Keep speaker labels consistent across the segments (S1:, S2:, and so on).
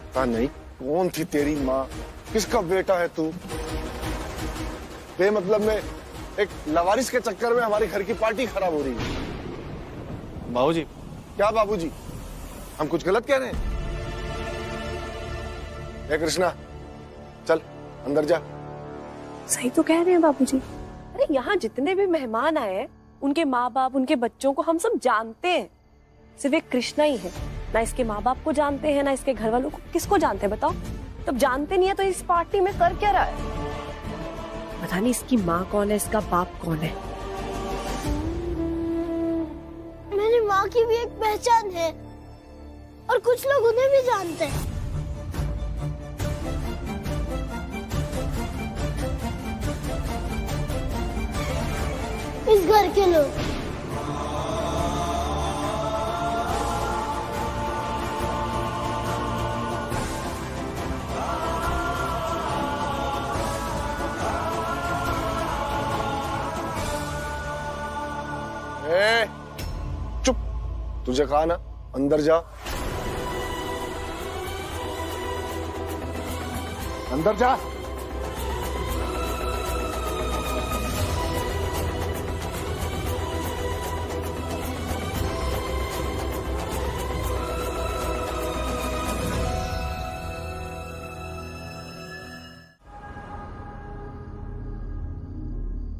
S1: पता नहीं कौन थी तेरी माँ, किसका बेटा है तू। बेमतलब में एक लवारिस के चक्कर में हमारे घर की पार्टी खराब हो रही है।
S2: बाबूजी।
S1: क्या बाबूजी? हम कुछ गलत कह रहे हैं? ए कृष्णा, चल अंदर जा।
S3: सही तो कह रहे हैं बाबूजी। अरे यहाँ जितने भी मेहमान आए हैं, उनके माँ बाप, उनके बच्चों को हम सब जानते हैं। सिर्फ एक कृष्णा ही है, ना इसके माँ बाप को जानते हैं, ना इसके घर वालों को। किसको जानते हैं बताओ? तब जानते नहीं है तो इस पार्टी में कर क्या रहा है? पता नहीं इसकी माँ कौन है, इसका बाप कौन है।
S4: मेरी माँ की भी एक पहचान है और कुछ लोग उन्हें भी जानते हैं। इस घर के लोग।
S1: चुप, तुझे कहा ना अंदर जा। अंदर जा।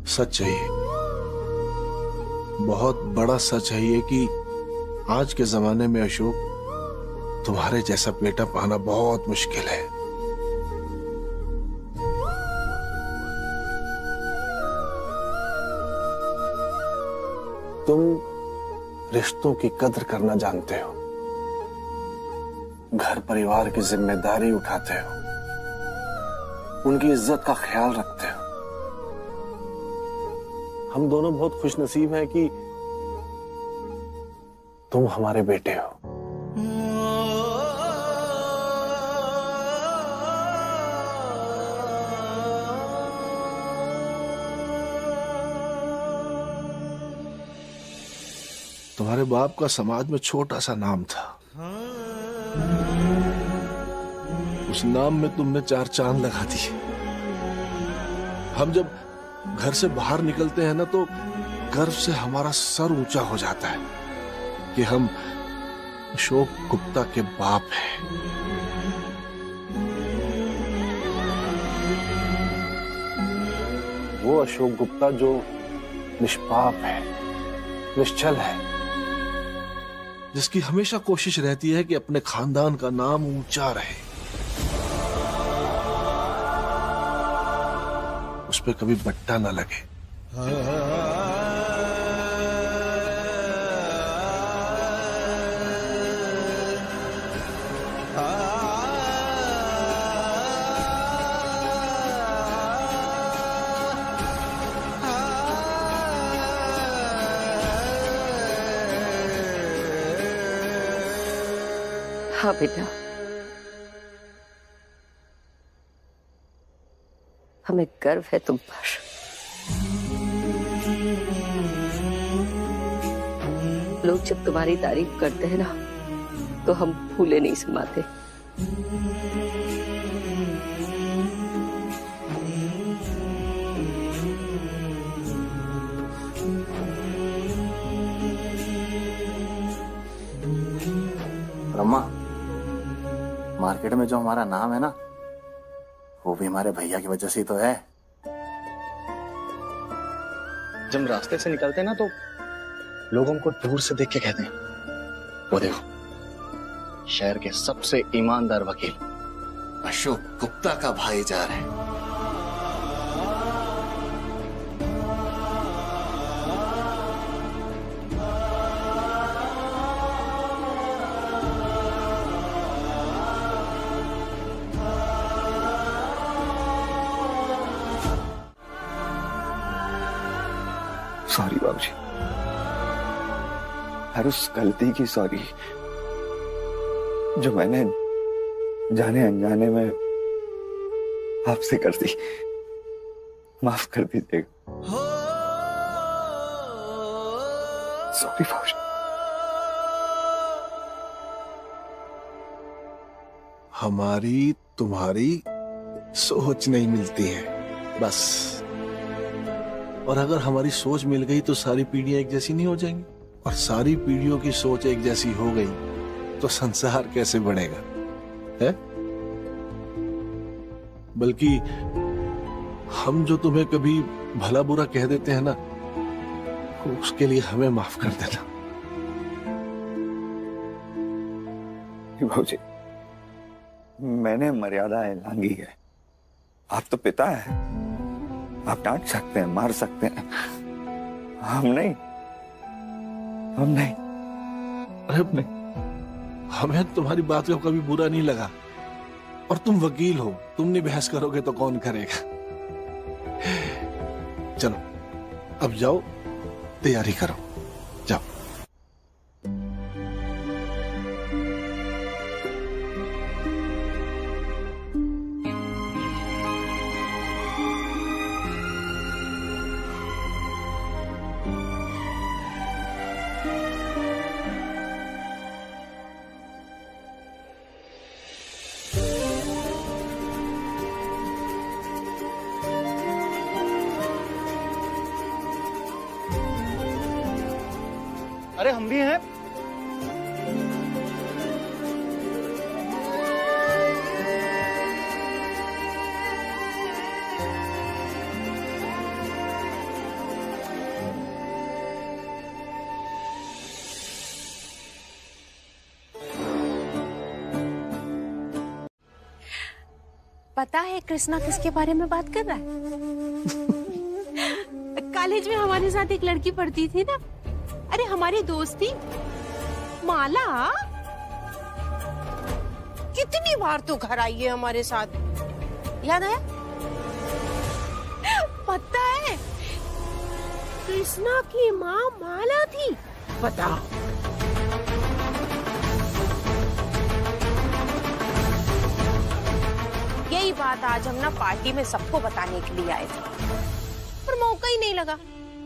S5: सच है ये, बहुत बड़ा सच है ये कि आज के जमाने में अशोक, तुम्हारे जैसा बेटा पाना बहुत मुश्किल है। तुम रिश्तों की कदर करना जानते हो, घर परिवार की जिम्मेदारी उठाते हो, उनकी इज्जत का ख्याल रखते हो। हम दोनों बहुत खुशनसीब हैं कि तुम हमारे बेटे हो। तुम्हारे बाप का समाज में छोटा सा नाम था, उस नाम में तुमने 4 चांद लगा दिए। हम जब घर से बाहर निकलते हैं ना तो गर्व से हमारा सर ऊंचा हो जाता है कि हम अशोक गुप्ता के बाप हैं। वो अशोक गुप्ता जो निष्पाप है, निश्चल है, जिसकी हमेशा कोशिश रहती है कि अपने खानदान का नाम ऊंचा रहे, उस पे कभी बट्टा ना लगे।
S3: हाँ बेटा, हमें गर्व है तुम पर। लोग जब तुम्हारी तारीफ करते हैं ना तो हम फूले नहीं समाते।
S2: अम्मा, मार्केट में जो हमारा नाम है ना, वो भी हमारे भैया की वजह से ही तो है। जब रास्ते से निकलते हैं ना तो लोग हमको दूर से देख के कहते हैं, वो देखो शहर के सबसे ईमानदार वकील अशोक गुप्ता का भाई जा रहा है।
S6: सॉरी बाबूजी, हर उस गलती की सॉरी जो मैंने जाने अनजाने में आपसे कर दी। माफ कर दीजिएगा। सॉरी बाबूजी।
S5: हमारी तुम्हारी सोच नहीं मिलती है बस। और अगर हमारी सोच मिल गई तो सारी पीढ़ियां एक जैसी नहीं हो जाएंगी, और सारी पीढ़ियों की सोच एक जैसी हो गई तो संसार कैसे बढ़ेगा, है? बल्कि हम जो तुम्हें कभी भला बुरा कह देते हैं ना, उसके लिए हमें माफ कर देना।
S6: भाऊजी, मैंने मर्यादाएं लांघी है। आप तो पिता है, आप डांट सकते हैं, मार सकते हैं, हम नहीं।
S5: अरे हमें तुम्हारी बात का कभी बुरा नहीं लगा, और तुम वकील हो, तुम नहीं बहस करोगे तो कौन करेगा। चलो अब जाओ, तैयारी करो, जाओ।
S2: अरे हम भी हैं।
S3: पता है कृष्णा किसके बारे में बात कर रहा है? कॉलेज में हमारे साथ एक लड़की पढ़ती थी ना, अरे हमारी दोस्त थी माला। कितनी बार तो घर आई है हमारे साथ, याद है? पता है कृष्णा की माँ माला थी, पता? यही बात आज हम ना पार्टी में सबको बताने के लिए आए थे, पर मौका ही नहीं लगा।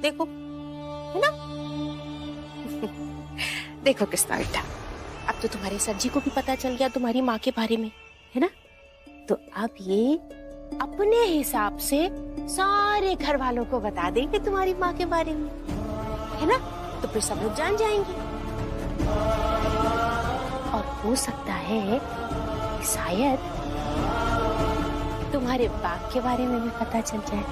S3: देखो, है ना? देखो कृष्णा बेटा, अब तो तुम्हारे सर जी को भी पता चल गया तुम्हारी माँ के बारे में, है ना? तो अब ये अपने हिसाब से सारे घर वालों को बता देंगे तुम्हारी माँ के बारे में, है ना? तो फिर सब लोग जान जाएंगे, और हो सकता है कि शायद तुम्हारे बाप के बारे में भी पता चल जाए।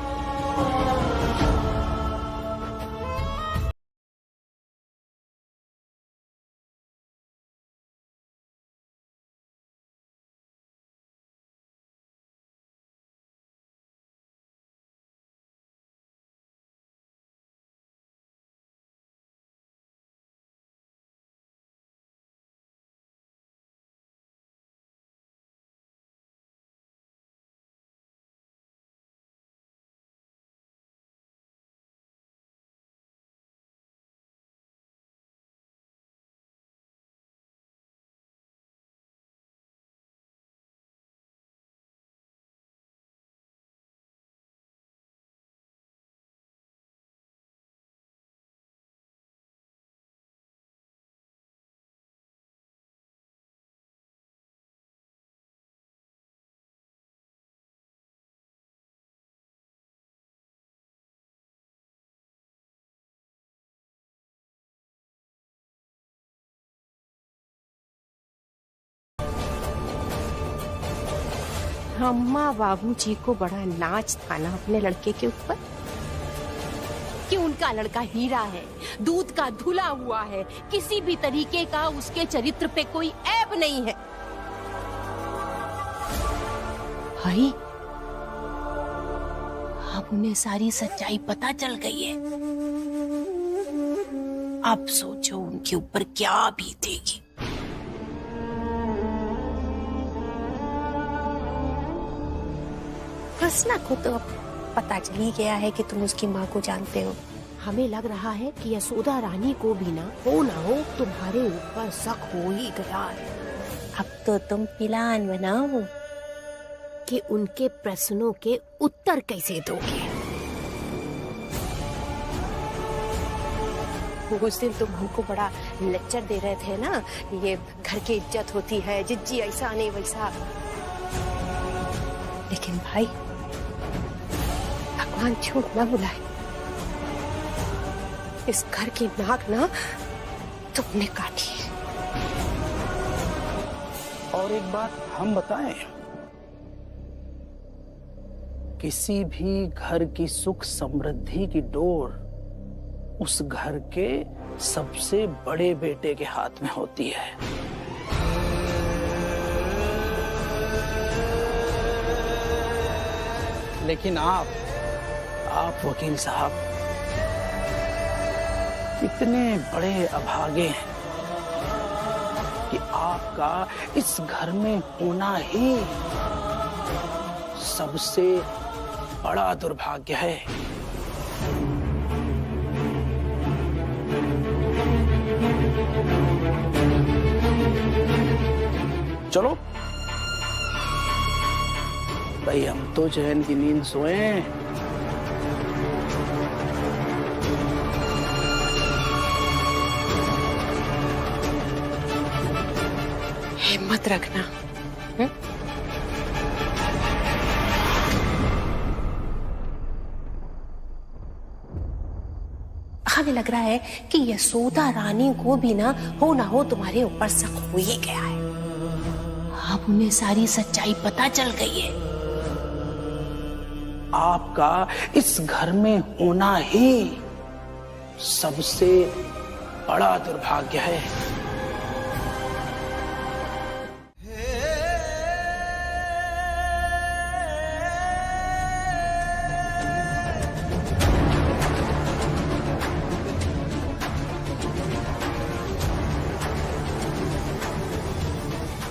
S3: अम्मा बाबूजी को बड़ा नाच था ना अपने लड़के के ऊपर, कि उनका लड़का हीरा है, दूध का धुला हुआ है, किसी भी तरीके का उसके चरित्र पे कोई ऐब नहीं है। भाई अब उन्हें सारी सच्चाई पता चल गई है, अब सोचो उनके ऊपर क्या बीतेगी। कृष्णा को तो अब पता चल ही गया है कि तुम उसकी माँ को जानते हो। हमें लग रहा है कि यशोदा रानी को भी ना हो तुम्हारे ऊपर शक हो ही गया है। अब तो तुम प्लान बनाओ कि उनके प्रश्नों के उत्तर कैसे दोगे।
S7: उस दिन तुम हमको बड़ा लेक्चर दे रहे थे ना, ये घर की इज्जत होती है, जिज्जी ऐसा नहीं वैसा। लेकिन भाई भगवान झूठ ना बुलाए, इस घर की नाक ना तुमने काटी है।
S8: और एक बात हम बताएं, किसी भी घर की सुख समृद्धि की डोर उस घर के सबसे बड़े बेटे के हाथ में होती है। लेकिन आप वकील साहब इतने बड़े अभागे हैं कि आपका इस घर में होना ही सबसे बड़ा दुर्भाग्य है। चलो भाई, हम तो चैन की नींद सोए।
S7: हिम्मत रखना। हमें लग रहा है कि यशोदा रानी को भी ना हो तुम्हारे ऊपर शक हो ही गया है। अब उन्हें सारी सच्चाई पता चल गई है।
S8: आपका इस घर में होना ही सबसे बड़ा दुर्भाग्य है।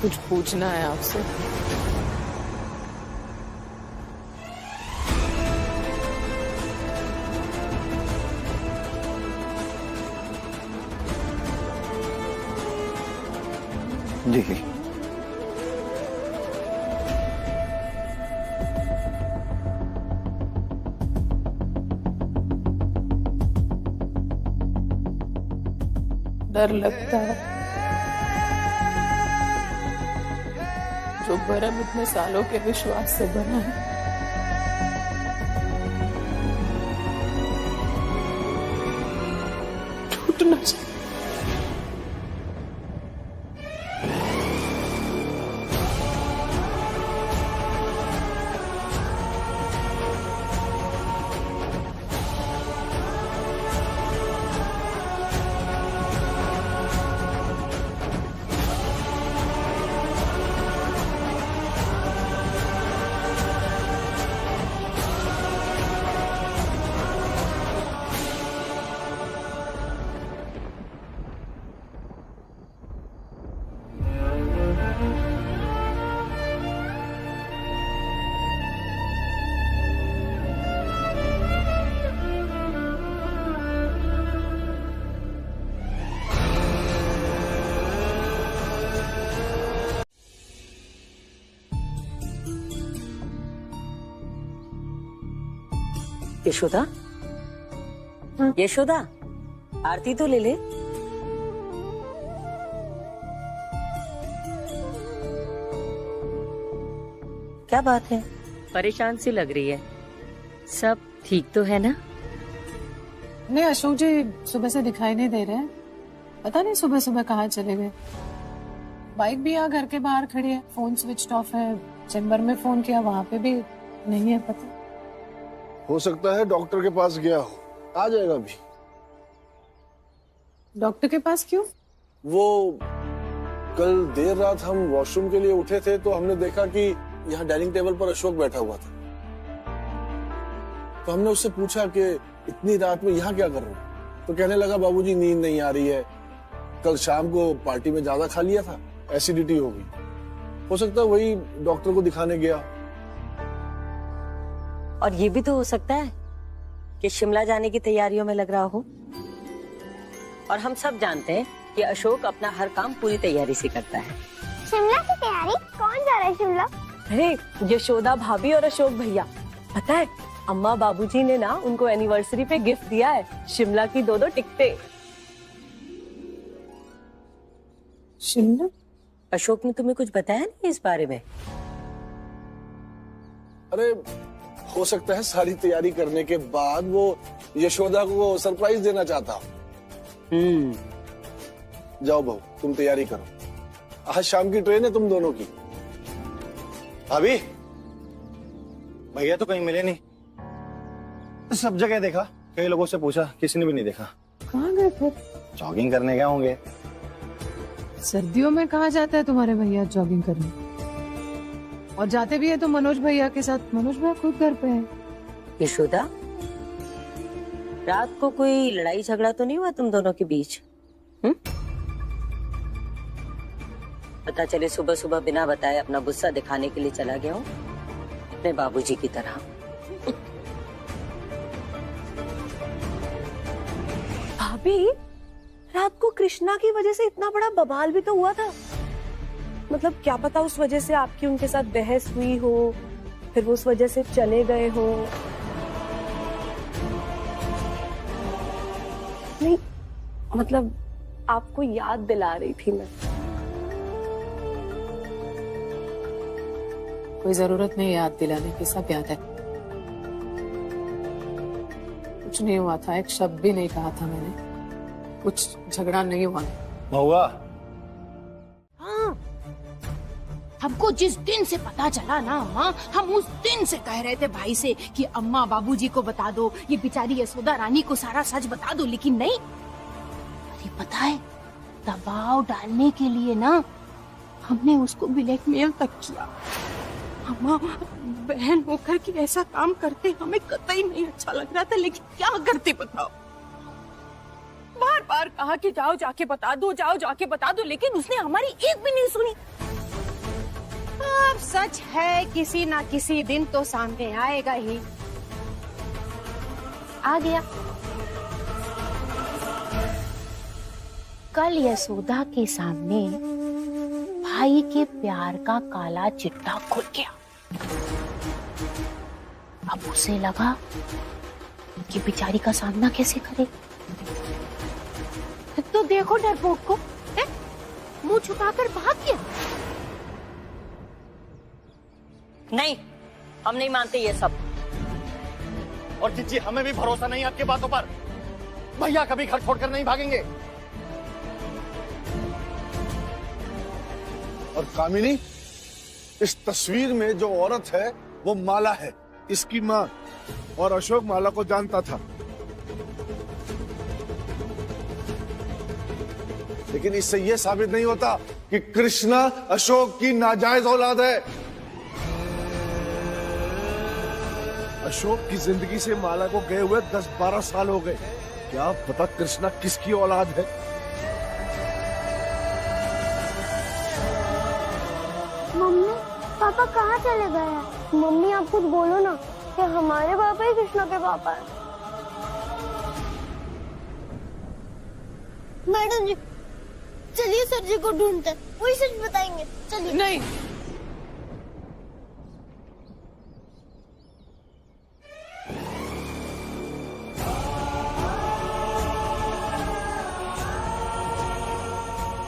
S9: कुछ पूछना है आपसे।
S6: जी
S9: डर लगता है, जो भरम इतने सालों के विश्वास से बना है, टूट न जाए।
S10: यशोदा, यशोदा, आरती तो ले ले। क्या बात है, परेशान सी लग रही है। सब ठीक तो है ना?
S9: नहीं, अशोक जी सुबह से दिखाई नहीं दे रहे हैं। पता नहीं सुबह सुबह कहाँ चले गए। बाइक भी यहाँ घर के बाहर खड़ी है, फोन स्विच ऑफ है। चैम्बर में फोन किया, वहां पे भी नहीं है पता।
S1: हो सकता है डॉक्टर के पास गया हो, आ जाएगा अभी।
S9: डॉक्टर के पास क्यों?
S1: वो कल देर रात हम वॉशरूम के लिए उठे थे तो हमने देखा कि यहाँ डाइनिंग टेबल पर अशोक बैठा हुआ था। तो हमने उससे पूछा कि इतनी रात में यहाँ क्या कर रहे हो? तो कहने लगा बाबूजी नींद नहीं आ रही है, कल शाम को पार्टी में ज्यादा खा लिया था, एसिडिटी हो गई। हो सकता है वही डॉक्टर को दिखाने गया।
S10: और ये भी तो हो सकता है कि शिमला जाने की तैयारियों में लग रहा हो। और हम सब जानते हैं कि अशोक अपना हर काम पूरी तैयारी से करता है।
S4: शिमला की तैयारी? कौन जा रहा है शिमला?
S3: अरे यशोदा भाभी और अशोक भैया। पता है अम्मा बाबूजी ने ना उनको एनिवर्सरी पे गिफ्ट दिया है, शिमला की 2 टिकटें।
S9: शिमला?
S10: अशोक ने तुम्हें कुछ बताया नहीं इस बारे में?
S1: अरे हो सकता है सारी तैयारी करने के बाद वो यशोदा को सरप्राइज देना चाहता। जाओ बहू, तुम तैयारी करो, आज शाम की ट्रेन है तुम दोनों की।
S2: अभी भैया तो कहीं मिले नहीं, सब जगह देखा, कई लोगों से पूछा, किसी ने भी नहीं देखा।
S9: कहाँ गए फिर?
S2: जॉगिंग करने गए होंगे।
S9: सर्दियों में कहाँ जाता है तुम्हारे भैया जॉगिंग करने? और जाते भी है तो मनोज भैया के साथ। मनोज भैया खुद घर पे है।
S10: यशोदा, रात को कोई लड़ाई झगड़ा तो नहीं हुआ तुम दोनों के बीच? पता चले सुबह सुबह बिना बताए अपना गुस्सा दिखाने के लिए चला गया हूँ अपने बाबूजी की तरह।
S3: भाभी, रात को कृष्णा की वजह से इतना बड़ा बवाल भी तो हुआ था। मतलब क्या पता उस वजह से आपकी उनके साथ बहस हुई हो, फिर वो उस वजह से चले गए हो। नहीं मतलब आपको याद दिला रही थी मैं।
S9: कोई जरूरत नहीं याद दिलाने की, सब याद है। कुछ नहीं हुआ था, एक शब्द भी नहीं कहा था मैंने, कुछ झगड़ा नहीं हुआ।
S2: महुआ,
S7: हाँ, हमको जिस दिन से पता चला ना, हाँ, हम उस दिन से कह रहे थे भाई से कि अम्मा बाबूजी को बता दो, ये बेचारी यशोदा रानी को सारा सच बता दो, लेकिन नहीं। अरे पता है, दबाव डालने के लिए ना हमने उसको ब्लैकमेल तक किया। अम्मा बहन होकर के ऐसा काम करते हमें कतई नहीं अच्छा लग रहा था, लेकिन क्या करते बताओ। बार बार कहा कि जाओ जाके बता दो, जाओ जाके बता दो, लेकिन उसने हमारी एक भी नहीं सुनी। अब सच है किसी ना किसी दिन तो सामने आएगा ही। आ गया। कल यशोदा के सामने भाई के प्यार का काला चिट्ठा खुल गया। अब उसे लगा कि बेचारी का सामना कैसे करे। तो देखो डरपोक को, मुंह छुपाकर भाग गया।
S10: नहीं, हम नहीं मानते ये सब।
S2: और जीजी, हमें भी भरोसा नहीं आपकी बातों पर। भैया कभी घर छोड़कर नहीं भागेंगे।
S1: और कामिनी, इस तस्वीर में जो औरत है वो माला है, इसकी माँ। और अशोक माला को जानता था, लेकिन इससे यह साबित नहीं होता कि कृष्णा अशोक की नाजायज औलाद है।
S5: अशोक की जिंदगी से माला को गए हुए 10-12 साल हो गए। क्या पता कृष्णा किसकी औलाद है।
S4: मम्मी पापा कहाँ चले गए हैं? मम्मी आप कुछ बोलो ना कि हमारे पापा ही कृष्णा के पापा है। मैडम जी चलिए सर जी को ढूंढते, वही सच बताएंगे। चलिए।
S9: नहीं,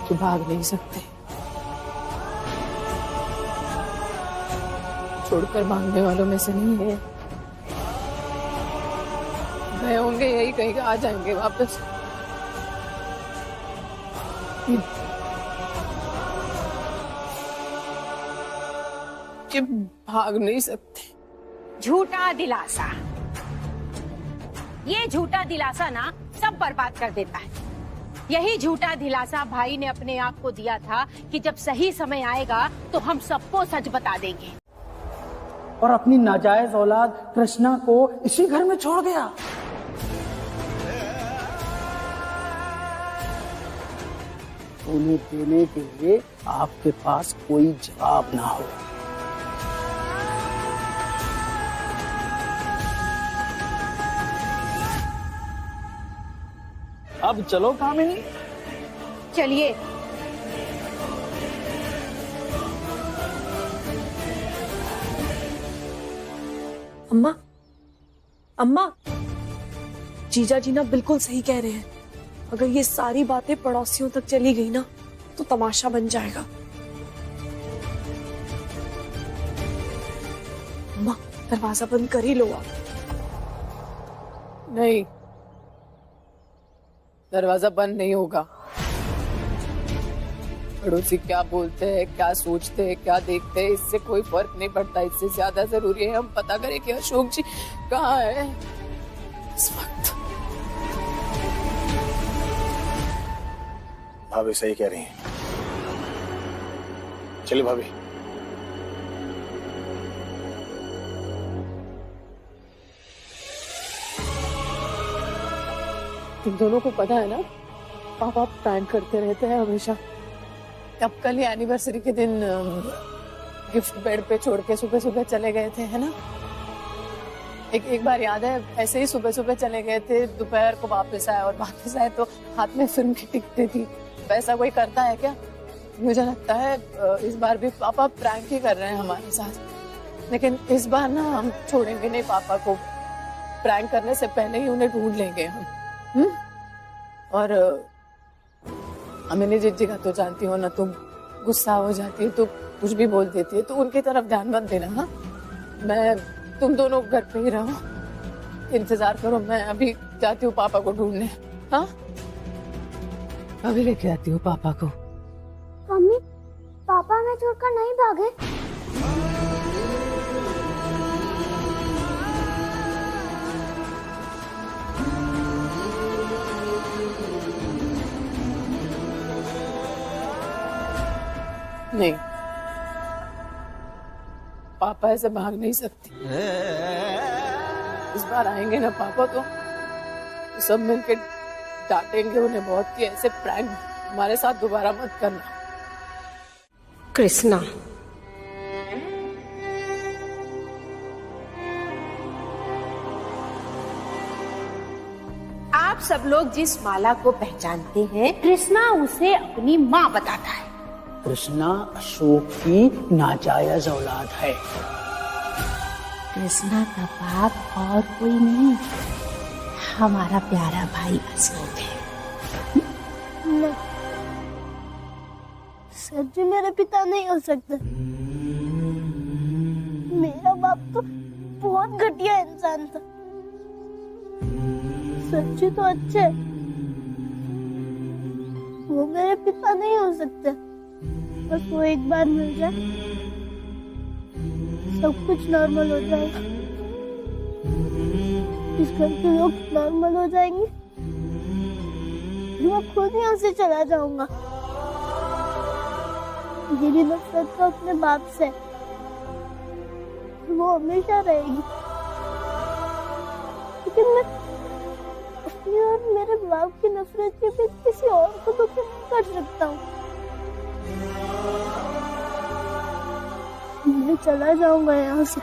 S9: तू भाग नहीं सकते, छोड़कर भागने वालों में से नहीं है। गए होंगे यही कहीं, आ जाएंगे वापस। कि भाग नहीं सकते।
S7: झूठा दिलासा, ये झूठा दिलासा ना सब बर्बाद कर देता है। यही झूठा दिलासा भाई ने अपने आप को दिया था कि जब सही समय आएगा तो हम सबको सच बता देंगे।
S8: और अपनी नाजायज औलाद कृष्णा को इसी घर में छोड़ गया। उन्हें देने के लिए आपके पास कोई जवाब ना हो। अब चलो कामिनी।
S7: चलिए।
S3: अम्मा, अम्मा, जीजा जी ना बिल्कुल सही कह रहे हैं। अगर ये सारी बातें पड़ोसियों तक चली गई ना तो तमाशा बन जाएगा। अम्मा दरवाजा बंद कर ही लो आप।
S9: नहीं, दरवाजा बंद नहीं होगा। पड़ोसी क्या बोलते हैं, क्या सोचते हैं, क्या देखते हैं, इससे कोई फर्क नहीं पड़ता। इससे ज्यादा जरूरी है हम पता करें कि अशोक जी कहाँ है इस वक्त।
S1: भाभी सही कह रही हैं। चलिए भाभी।
S9: तुम दोनों को पता है ना, पापा प्रैंक करते रहते हैं हमेशा। अब कल ही एनिवर्सरी के दिन गिफ्ट बेड पे छोड़ के सुबह सुबह चले गए थे, है ना। एक बार याद है, ऐसे ही सुबह सुबह चले गए थे, दोपहर को वापस आए, और वापस आए तो हाथ में फिल्म की टिकटें थी। ऐसा कोई करता है क्या? मुझे लगता है इस बार भी पापा प्रैंक ही कर रहे हैं हमारे साथ। लेकिन इस बार ना हम छोड़ेंगे नहीं पापा को। प्रैंक करने से पहले ही उन्हें ढूंढ लेंगे हम। और अमिनी जिज्जी का तो जानती हो ना तुम, गुस्सा हो जाती है तो कुछ भी बोल देती है, तो उनकी तरफ ध्यान मत देना। हाँ, मैं तुम दोनों घर पे ही रहो, इंतजार करो। मैं अभी जाती हूँ पापा को ढूंढने। हाँ, अभी लेके आती हूँ पापा को।
S4: मम्मी, पापा हमें छोड़कर नहीं भागे?
S9: नहीं, पापा ऐसे भाग नहीं सकते। इस बार आएंगे ना पापा तो सब मिलके डांटेंगे उन्हें बहुत कि ऐसे प्रैंक हमारे साथ दोबारा मत करना।
S3: कृष्णा,
S7: आप सब लोग जिस माला को पहचानते हैं, कृष्णा उसे अपनी माँ बताता है।
S8: कृष्णा अशोक की नाजायज औलाद है।
S7: कृष्णा का बाप और कोई नहीं, हमारा प्यारा भाई अशोक है।
S4: नहीं, सच्ची मेरे पिता नहीं हो सकते। मेरा बाप तो बहुत घटिया इंसान था। सच्ची तो अच्छे, वो मेरे पिता नहीं हो सकते। बस वो एक बार मिल जाए, सब कुछ नॉर्मल हो जाएगा। इस घर के लोग नॉर्मल हो जाएंगे, मैं खुद यहाँ से चला जाऊंगा। मेरी नफरत तो अपने बाप से, वो हमेशा रहेगी। लेकिन मैं अपनी और मेरे बाप की नफरत के बीच किसी और को दुखी नहीं कर सकता हूँ। मैं चला जाऊंगा यहाँ से।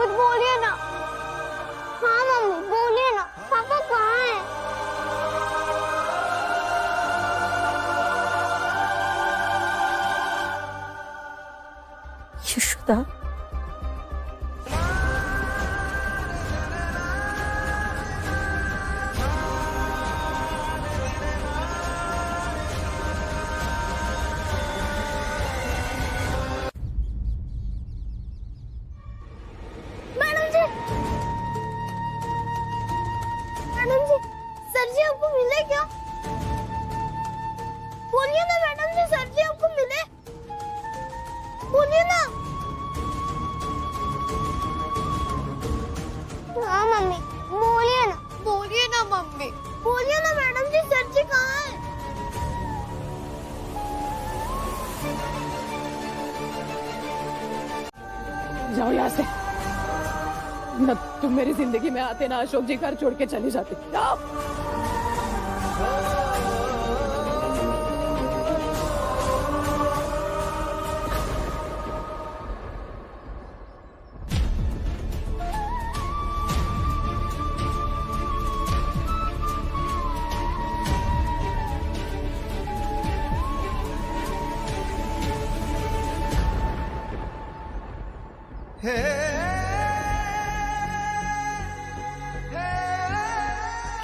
S4: कुछ बोलिए ना। हाँ मम्मी बोलिए ना, पापा कहाँ हैं?
S3: यशोदा,
S4: मैडम जी, मैडम जी, सर जी आपको मिले क्या? बोलिए ना मैडम जी, सर जी आपको मिले? बोलिए ना। हाँ मम्मी बोलिए ना, बोलिए ना मम्मी, बोलिए ना मैडम जी, सर जी कहाँ है?
S9: जाओ यहाँ से। न तुम मेरी जिंदगी में आते ना अशोक जी घर छोड़ के चले जाते। जाओ।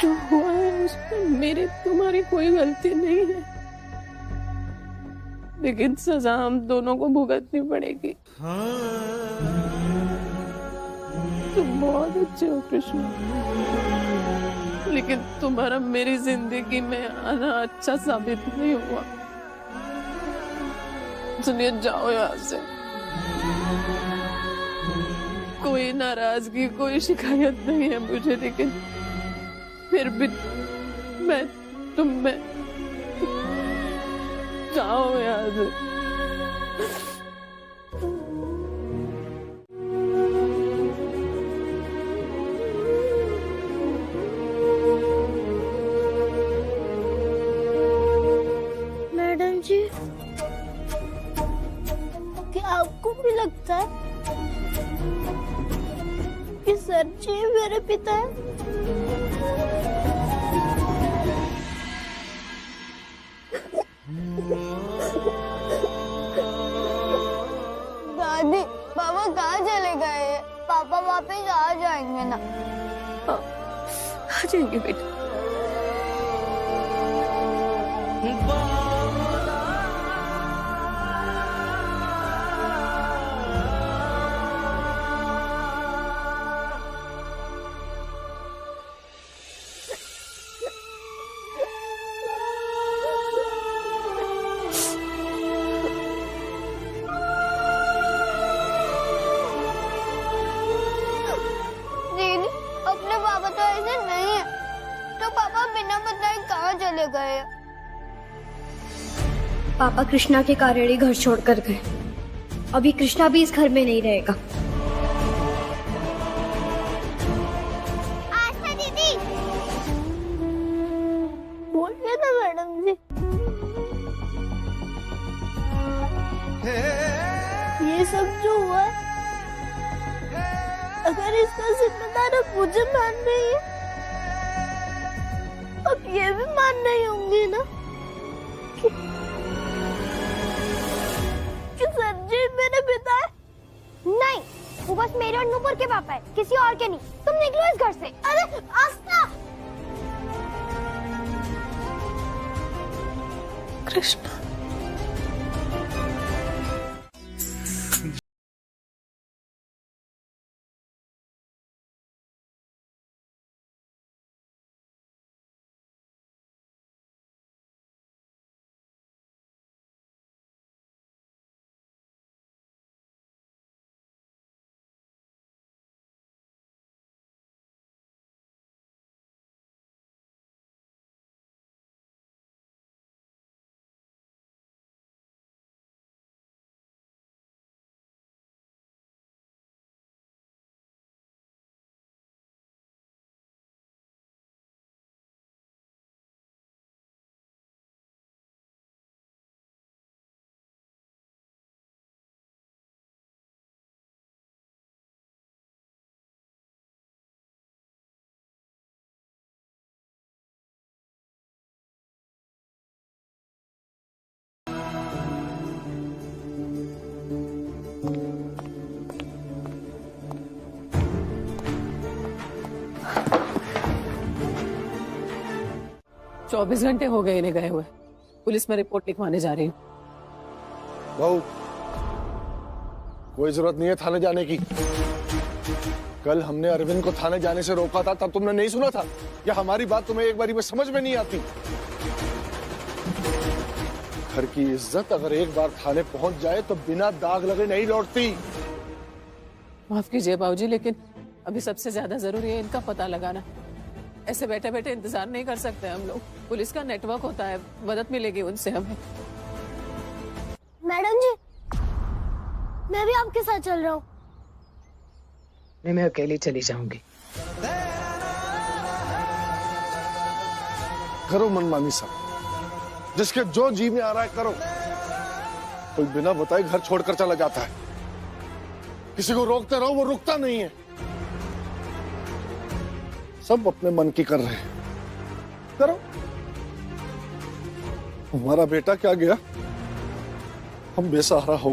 S9: जो हुआ है उसमें मेरी तुम्हारी कोई गलती नहीं है, लेकिन सजा हम दोनों को भुगतनी पड़ेगी। तुम बहुत अच्छे हो कृष्ण, लेकिन तुम्हारा मेरी जिंदगी में आना अच्छा साबित नहीं हुआ। सुनिए, जाओ यहाँ से। कोई नाराजगी, कोई शिकायत नहीं है मुझे, लेकिन फिर भी मैं तुम में जाओ यहाँ से।
S4: मैडम जी, क्या आपको भी लगता है कि सर जी मेरे पिता है? दादी, पापा कहाँ चले गए? पापा वापस आ जाएंगे ना?
S3: आ जाएंगे बेटा।
S4: दीदी, अपने पापा तो ऐसे नहीं है, तो पापा बिना बताए कहाँ चले गए?
S11: पापा कृष्णा के कारण ही घर छोड़कर गए। अभी कृष्णा भी इस घर में नहीं रहेगा।
S4: आस्था दीदी, बोलिए ना मैडम जी। ये सब जो हुआ है, अगर इसका जिम्मेदार अब मुझे मान रही है, अब ये भी मान नहीं होंगी ना कि सर जी मेरे पिता है? नहीं, वो बस मेरे और नूपुर के पापा है, किसी और के नहीं। तुम निकलो इस घर से। अरे आस्था!
S3: कृष्णा,
S9: 24 घंटे हो गए इन्हें गए हुए। पुलिस में रिपोर्ट लिखवाने जा रही हूँ।
S1: बहू, कोई जरूरत नहीं है थाने जाने की। कल हमने अरविंद को थाने जाने से रोका था, तब तुमने नहीं सुना था? या हमारी बात तुम्हें एक बारी में समझ में नहीं आती? घर की इज्जत अगर एक बार थाने पहुंच जाए तो बिना दाग लगे नहीं लौटती।
S9: माफ कीजिए बाबूजी, लेकिन अभी सबसे ज्यादा जरूरी है इनका पता लगाना। ऐसे बैठे बैठे इंतजार नहीं कर सकते हम लोग। पुलिस का नेटवर्क होता है, मदद मिलेगी उनसे हमें।
S4: मैडम जी, मैं भी आपके साथ चल रहा हूँ।
S10: नहीं, मैं अकेली चली जाऊंगी।
S1: करो मनमानी सब, जिसके जो जी में आ रहा है करो। कोई बिना बताए घर छोड़कर चला जाता है, किसी को रोकते रहो वो रुकता नहीं है। सब अपने मन की कर रहे हैं, करो। हमारा बेटा क्या गया, हम बेसहारा हो गए।